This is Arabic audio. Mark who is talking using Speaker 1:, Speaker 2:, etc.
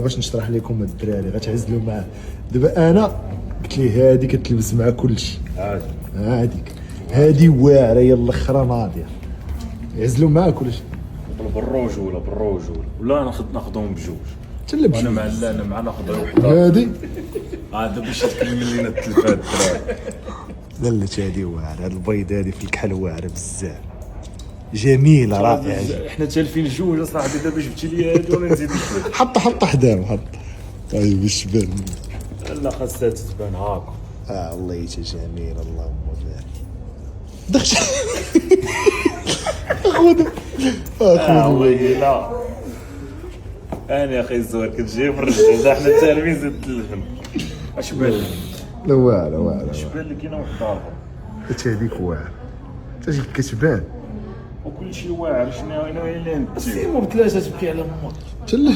Speaker 1: باش نشرح لكم الدراري غتعزلوا معاه. دابا انا قلت ليه هادي كتلبس مع كلشي
Speaker 2: عادي
Speaker 1: هاديك هادي واعره هي الاخرى ناضيه يعزلوا معاه كلشي.
Speaker 2: بالرجوله ولا ناخذهم بجوج.
Speaker 1: تلبس
Speaker 2: انا مع ناخذ وحده
Speaker 1: هادي
Speaker 2: عاد باش تكلم لينا التلفاز الدراري.
Speaker 1: لا هادي واعره، البيض هادي في الكحل واعره بزاف جميله رائعه.
Speaker 2: احنا تالفين جوج اصاحبي. دابا جبتي لي هادي وانا نزيد نزيد.
Speaker 1: حط حداه حط. طيب الشباب
Speaker 2: لا خاصها تتبان هاكا.
Speaker 1: والله جميل اللهم بارك. دخش خذ
Speaker 2: ويلا انا يا اخي الزوار كنت جاي في الرجال. احنا تلاميذ التلفن. اش بان لك؟
Speaker 1: لا واعره
Speaker 2: اش بان لك كاينه واحد اخر
Speaker 1: حتى هذيك واعره حتى هذيك كتبان
Speaker 2: وكل شيء واعر. شنو انا اللي انت
Speaker 3: سيمو بثلاثه تبكي على امك.
Speaker 1: تلا